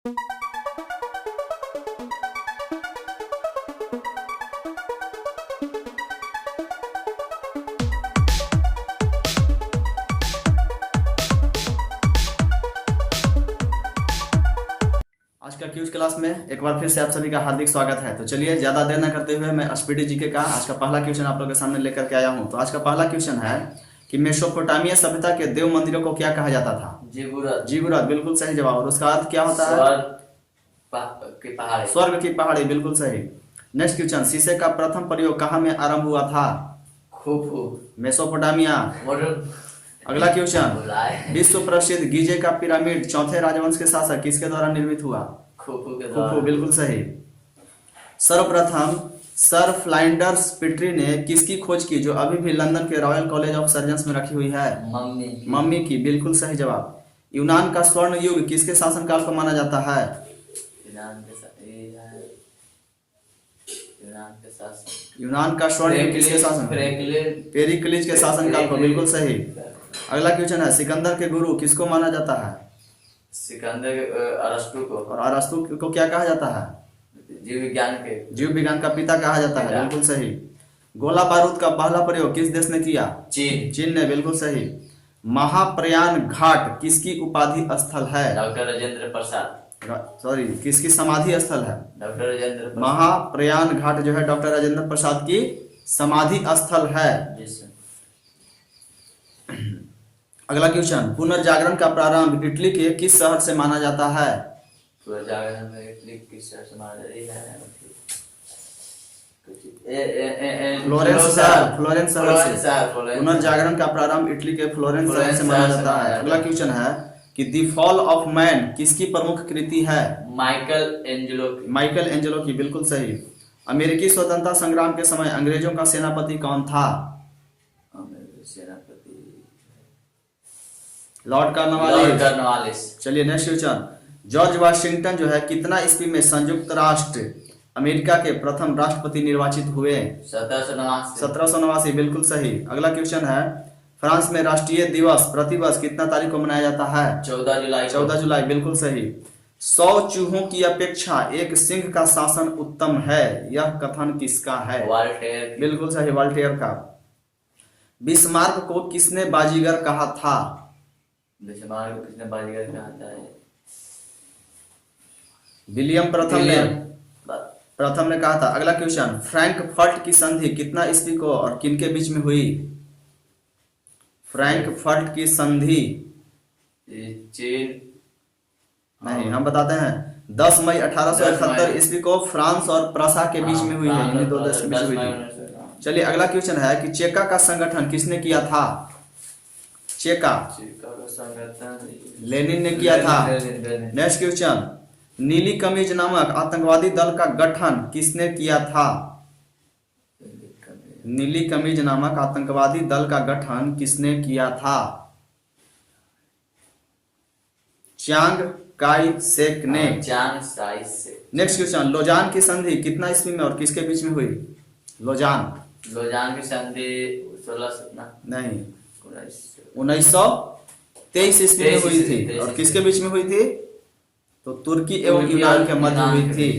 आज का cues class में एक बार फिर से आप सभी का हार्दिक स्वागत है। तो चलिए ज्यादा देर न करते हुए मैं स्पीडी जीके का आज का पहला क्वेश्चन आप लोगों के सामने लेकर के आया हूं। तो आज का पहला क्वेश्चन है कि मेसोपोटामिया सभ्यता के देव मंदिरों को क्या कहा जाता था? जिगुरात बिल्कुल सही जवाब। और उसका अर्थ क्या होता है? स्वर्ग की पहाड़ी बिल्कुल सही। नेक्स्ट क्वेश्चन, शीशे का प्रथम प्रयोग कहाँ में आरंभ हुआ था? मेसोपोटामिया। अगला क्वेश्चन, विश्व प्रसिद्ध गीजे का पिरामिड चौथे राजवंश के शासक किसके द्वारा निर्मित हुआ? खुफू बिल्कुल सही। सर्वप्रथम सर फ्लाइंडर्स पिट्री ने किसकी खोज की जो अभी भी लंदन के रॉयल कॉलेज ऑफ सर्जन्स में रखी हुई है? मम्मी की बिल्कुल सही जवाब। यूनान का स्वर्ण युग किसके शासनकाल को माना जाता है? यूनान का स्वर्ण युग किसके शासन? पेरिक्लिस के शासनकाल को बिल्कुल सही। अगला क्वेश्चन है, सिकंदर के गुरु किसको माना जाता है? अरस्तु को। और अरस्तु को क्या कहा जाता है? जीव विज्ञान का पिता कहा जाता है बिल्कुल सही। गोला बारूद का पहला प्रयोग किस देश ने किया? चीन ने बिल्कुल सही। महाप्रयाण घाट किसकी उपाधि स्थल है? डॉक्टर राजेंद्र प्रसाद। सॉरी, किसकी समाधि स्थल है? डॉक्टर राजेंद्र। महाप्रयाण घाट जो है डॉक्टर राजेंद्र प्रसाद की समाधि स्थल है। अगला क्वेश्चन, पुनर्जागरण का प्रारंभ इटली के किस शहर से माना जाता है? पुनर्जागरण में इटली किस शहर से माना जाता है? फ्लोरेंस शहर से। पुनर्जागरण का प्रारंभ इटली के फ्लोरेंस शहर से माना जाता है। अगला क्वेश्चन है कि द फॉल ऑफ मैन किसकी प्रमुख कृति है? माइकल एंजेलो की बिल्कुल सही। अमेरिकी स्वतंत्रता संग्राम के समय अंग्रेजों का सेनापति कौन था? Lord Cornwallis. चलिए नेक्स्ट क्वेश्चन, जॉर्ज वाशिंगटन जो है कितना ईस्वी में संयुक्त राष्ट्र अमेरिका के प्रथम राष्ट्रपति निर्वाचित हुए? 1789 बिल्कुल सही। अगला क्वेश्चन है, फ्रांस में राष्ट्रीय दिवस प्रतिवर्ष कितना तारीख को मनाया जाता है? 14 जुलाई बिल्कुल सही। 100 चूहों की अपेक्षा एक सिंह का शासन उत्तम है, यह कथन किसका है? वाल्टेयर। बिल्कुल सही, वाल्टेयर का। बिस्मार्क को किसने बाजीगर कहा था? बिस्मार्क को किसने बाजीगर कहा था? विलियम प्रथम ने कहा था। अगला क्वेश्चन, फ्रैंकफर्ट की संधि कितना ईस्वी को और किनके बीच में हुई? फ्रैंकफर्ट की संधि नहीं, हम बताते हैं 10 मई 1871 ईस्वी को फ्रांस और प्रसा के बीच में हुई है, यानी दो देश के बीच हुई थी। चलिए अगला क्वेश्चन है कि चेका का संगठन किसने किया था? चेका का संगठन लेनिन ने किया था। नेक्स्ट क्वेश्चन, नीली कमीज नामक आतंकवादी दल का गठन किसने किया था? नीली कमीज नामक आतंकवादी दल का गठन किसने किया था? चियांग काई शेक ने। नेक्स्ट क्वेश्चन, लोजान की संधि कितना ईस्वी में और किसके बीच में हुई? लोजान की संधि 1923 ईस्वी में हुई थी। और किसके बीच में हुई थी? तो तुर्की एवं यूनान के मध्य हुई थी।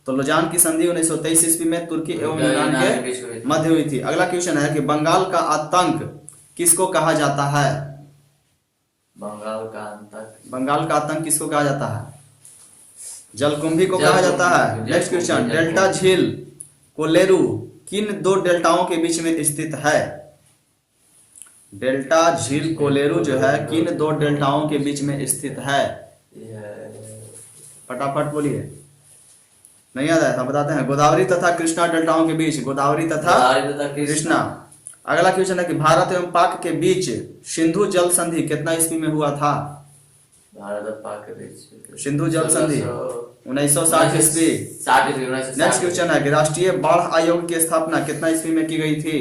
तो लोजान की संधि 1923 ईस्वी में तुर्की एवं यूनान के मध्य हुई थी। अगला क्वेश्चन है कि बंगाल का आतंक किसको कहा जाता है? बंगाल का आतंक किसको कहा जाता है? जलकुंभी को कहा जाता है। नेक्स्ट क्वेश्चन, डेल्टा झील कोलेरू किन दो डेल्टाओं के बीच में स्थित है? डेल्टा झील कोलेरू जो है किन दो डेल्टाओं के बीच में स्थित है? फटाफट बोलिए, नहीं याद है तो बताते हैं। गोदावरी तथा कृष्णा डेल्टाओं के बीच, गोदावरी तथा कृष्णा। अगला क्वेश्चन है कि भारत एवं पाक के बीच सिंधु जल संधि कितना ईस्वी में हुआ था? भारत और पाक के बीच सिंधु जल संधि 1960 ईस्वी। नेक्स्ट क्वेश्चन है कि राष्ट्रीय बाढ़ आयोग की स्थापना कितना ईस्वी में की गई थी?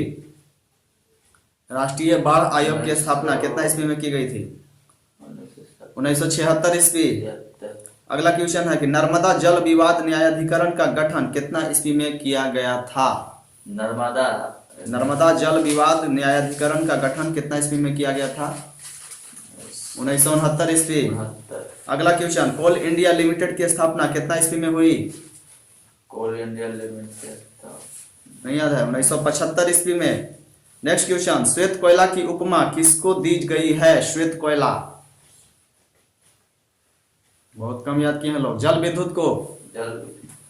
राष्ट्रीय बाढ़ आयोग की स्थापना कितना ईस्वी में की गई थी? 1976 ईस्वी। अगला क्वेश्चन है कि नर्मदा जल विवाद न्यायाधिकरण का गठन कितना ईस्वी में किया गया था? नर्मदा जल विवाद न्यायाधिकरण का गठन कितना ईस्वी में किया गया था? 1969 ईस्वी। 69। अगला क्वेश्चन, कोल इंडिया लिमिटेड की स्थापना कितना ईस्वी में हुई? कोल इंडिया लिमिटेड था। नहीं याद है, 1975 ईस्वी में। नेक्स्ट क्वेश्चन, श्वेत कोयला की उपमा किसको दी गई है? श्वेत कोयला, बहुत कम याद किए हैं लोग। जल विद्युत को। जल।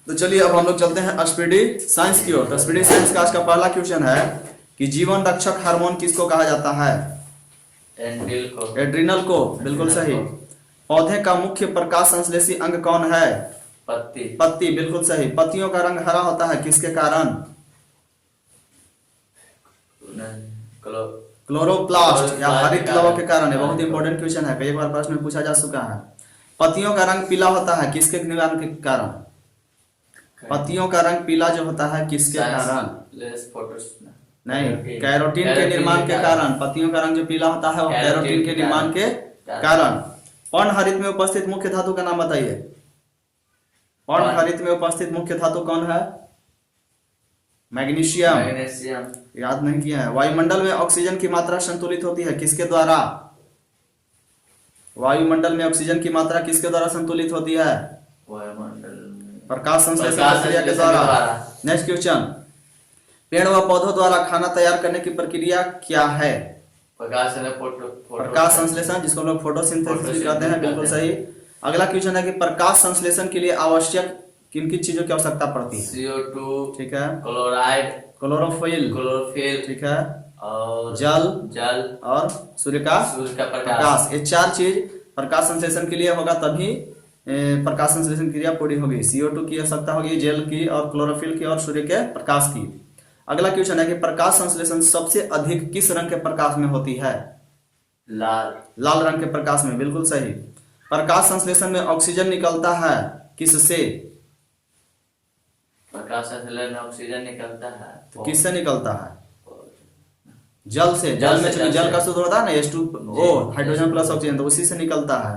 तो चलिए अब हम लोग चलते हैं स्पीडी साइंस की ओर। तो स्पीडी साइंस का आज का पहला क्वेश्चन है कि जीवन रक्षक हार्मोन किसको कहा जाता है? एंड्रिल को। एड्रिनल को, बिल्कुल सही। पौधे का मुख्य प्रकाश संश्लेषी अंग कौन है? पत्ती। पत्ती, बिल्कुल सही। पत्तियों का रंग हरा होता है किसके कारण? क्लोरोप्लास्ट या हरित लवण के कारण है। बहुत इंपॉर्टेंट क्वेश्चन है, कई बार प्रश्न में पूछा जा चुका है। पत्तियों का रंग पीला होता है किसके निवारण के कारण? पत्तियों का रंग पीला जो होता है किसके कारण? नहीं, कैरोटीन के निर्माण के कारण। पत्तियों का रंग जो पीला होता है वो कैरोटीन के निर्माण के कारण। पर्णहरित में उपस्थित मुख्य धातु का नाम बताइए। पर्णहरित में उपस्थित मुख्य धातु कौन है? मैग्नीशियम। मैग्नीशियम याद नहीं किया है। वायुमंडल में ऑक्सीजन की मात्रा संतुलित होती है किसके द्वारा? वायुमंडल में ऑक्सीजन की मात्रा किसके द्वारा संतुलित होती है? वायुमंडल प्रकाश संश्लेषण प्रक्रिया के द्वारा। नेक्स्ट क्वेश्चन, पेड़ व पौधों द्वारा खाना तैयार करने की प्रक्रिया क्या है? प्रकाश संश्लेषण, जिसको हम लोग फोटोसिंथेसिस कहते हैं, बिल्कुल सही। अगला क्वेश्चन है कि प्रकाश संश्लेषण के लिए आवश्यक किन किन चीजों की आवश्यकता पड़ती है? CO2, ठीक है, क्लोराइड, क्लोरोफिल, ठीक है, और जल और सूर्य का प्रकाश। ये चार चीज प्रकाश संश्लेषण के लिए होगा, तभी प्रकाश संश्लेषण क्रिया पूरी होगी। CO2 की आवश्यकता होगी, जल की और क्लोरोफिल की और सूर्य के प्रकाश की। अगला क्वेश्चन है कि प्रकाश संश्लेषण सबसे अधिक किस रंग के प्रकाश में होती है? लाल रंग के प्रकाश में, बिल्कुल सही। प्रकाश संश्लेषण में ऑक्सीजन निकलता है किससे? प्रकाश संश्लेषण में ऑक्सीजन निकलता है तो किससे निकलता है? जल से। जल में जल का सूत्र होता है ना H2O, हाइड्रोजन प्लस ऑक्सीजन, तो उसी से निकलता है।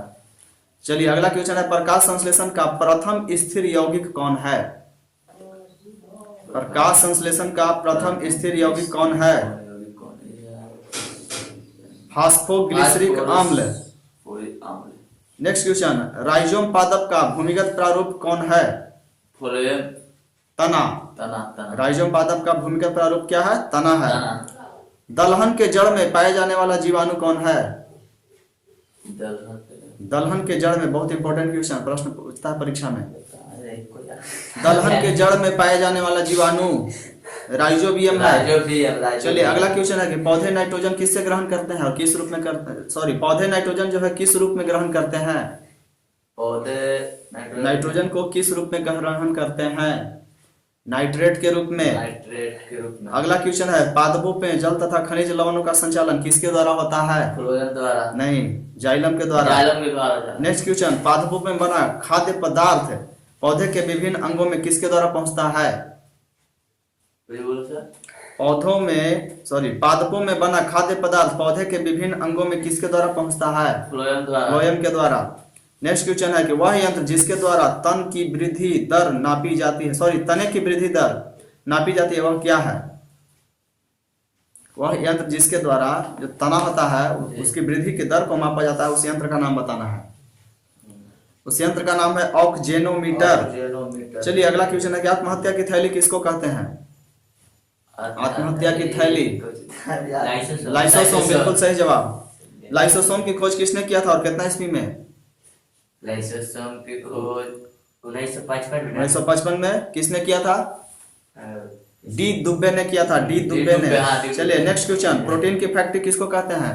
चलिए अगला क्वेश्चन है, प्रकाश संश्लेषण का प्रथम स्थिर यौगिक कौन है? प्रकाश संश्लेषण का प्रथम स्थिर यौगिक कौन है? फास्फोग्लिसरिक अम्ल। नेक्स्ट क्वेश्चन, राइजोम पादप का भूमिगत प्रारूप कौन है? तना। राइजोम पादप का भूमिगत प्रारूप क्या है? तना है। दलहन के जड़ में पाए जाने वाला जीवाणु कौन है? दलहन के जड़ में, बहुत इंपॉर्टेंट क्वेश्चन, प्रश्न पूछता है परीक्षा में। दलहन के जड़ में पाए जाने वाला जीवाणु राइजोबियम है। चलिए अगला क्वेश्चन है कि पौधे नाइट्रोजन किससे ग्रहण करते हैं और किस रूप में करते हैं? सॉरी, पौधे नाइट्रोजन जो है किस रूप में ग्रहण करते हैं? पौधे नाइट्रोजन को किस रूप में ग्रहण करते हैं? नाइट्रेट के रूप में। अगला क्वेश्चन है, पादपों में जल तथा खनिज लवणों का संचालन किसके द्वारा होता है? फ्लोएम द्वारा। नहीं, जाइलम के द्वारा। नेक्स्ट क्वेश्चन, पादपों में बना खाद्य पदार्थ पौधे के विभिन्न अंगों में किसके द्वारा पहुंचता है? पादपों में बना खाद्य पदार्थ पौधे के विभिन्न अंगों में किसके द्वारा पहुंचता है? फ्लोएम के द्वारा। नेक्स्ट क्वेश्चन है कि वह यंत्र जिसके द्वारा तन की वृद्धि दर नापी जाती है, तने की वृद्धि दर नापी जाती है, वह क्या है? वह यंत्र जिसके द्वारा जो तना होता है उसकी वृद्धि की दर को मापा जाता है, उस यंत्र का नाम बताना है। उस यंत्र का नाम है ऑक्जेनोमीटर। चलिए अगला क्वेश्चन है कि आत्महत्या की थैली किसको कहते हैं? आत्महत्या की थैली लाइसोसोम, बिल्कुल सही जवाब। लाइसोसोम की खोज किसने किया था और कितना ईस्वी में? लाइसोसोम की खोज 1955 में। किसने किया था? डी दुबे ने किया था, डी दुबे ने। चलिए नेक्स्ट क्वेश्चन, प्रोटीन की फैक्ट्री किसको कहते हैं?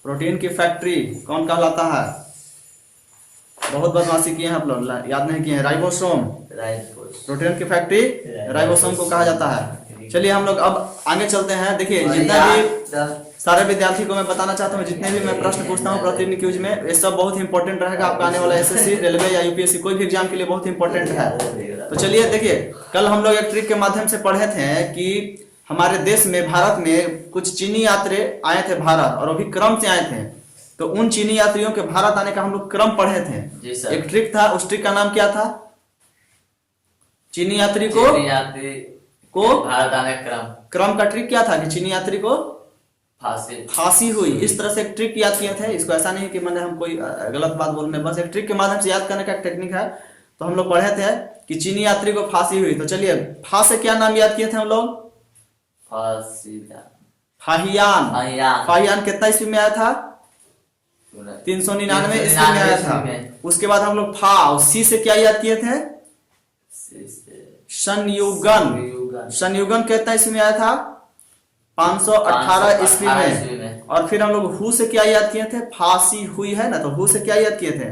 प्रोटीन की फैक्ट्री कौन कहलाता है? बहुत बदमाशी किए हैं आप लोग, याद नहीं किए हैं। राइबोसोम। प्रोटीन की फैक्ट्री राइबोसोम को कहा जाता है। चलिए हम लोग अब आगे चलते हैं। देखिए जितना भी सारे विद्यार्थी को मैं बताना चाहता हूँ, जितने भी मैं प्रश्न पूछता हूँ प्रतिदिन क्विज में, ये सब बहुत इंपॉर्टेंट रहेगा आपका आने वाला एसएससी, रेलवे या यूपीएससी कोई भी एग्जाम के लिए बहुत इंपॉर्टेंट है। तो चलिए देखिए, कल हम लोग एक ट्रिक के माध्यम से पढ़े थे कि हमारे देश में, भारत में कुछ चीनी यात्री आए थे भारत, और अभी क्रम से आए थे। तो उन चीनी यात्रियों के भारत आने का हम लोग क्रम पढ़े थे। एक ट्रिक था, उस ट्रिक का नाम क्या था? चीनी यात्री को भारत आने क्रम का ट्रिक क्या था कि चीनी यात्री को फांसी हुई। इस तरह से एक ट्रिक याद किए थे। इसको ऐसा नहीं कि मैंने हम कोई गलत बात बोलने, बस एक ट्रिक के माध्यम से याद करने का एक टेक्निक है। तो हम लोग पढ़े थे कि चीनी यात्री को फांसी हुई। तो चलिए फा से क्या नाम याद किए थे हम लोग? फाहियान। फाहियान कितना ईस्वी में आया था? 399 ईस्वी में आया था। उसके बाद हम लोग फा और सी से क्या याद किए थे? संयुगन। संयुगन कितना ईस्वी में आया था? 518 ईस्वी में। और फिर हम लोग हु से क्या याद किए थे? फांसी हुई है ना, तो हु से क्या याद किए थे?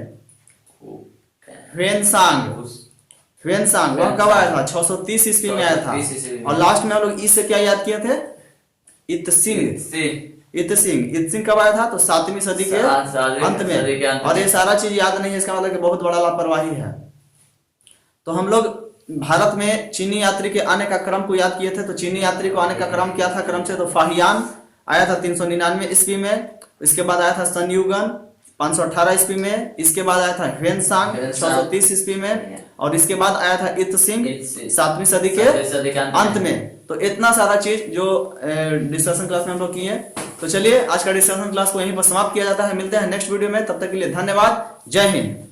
ह्वेनसांग। ह्वेनसांग वह कब आया था? 630 ईस्वी में आया था। और लास्ट में हम लोग ई से क्या याद किए थे? इत्सिंग। इत्सिंग कब आया था? तो 7वीं सदी के अंत में। और ये सारा चीज याद नहीं है, इसका मतलब कि बहुत बड़ा लापरवाही है। तो हम लोग भारत में चीनी यात्री के आने का क्रम को याद किए थे। तो चीनी यात्री को आने का क्रम क्या था? क्रम से तो फाहियान आया था 399 ईस्वी में। इसके बाद आया था संयुगन 518 ईस्वी में। इसके बाद आया था ह्वेनसांग 630 ईस्वी में। और इसके बाद आया था इत्सिंग 7वीं सदी के अंत में। तो इतना सारा चीज जो डिस्कशन क्लास में हम लोग किए। तो चलिए आज का डिस्कशन क्लास को यहीं पर समाप्त किया जाता है। मिलते हैं नेक्स्ट वीडियो में, तब तक के लिए धन्यवाद। जय हिंद।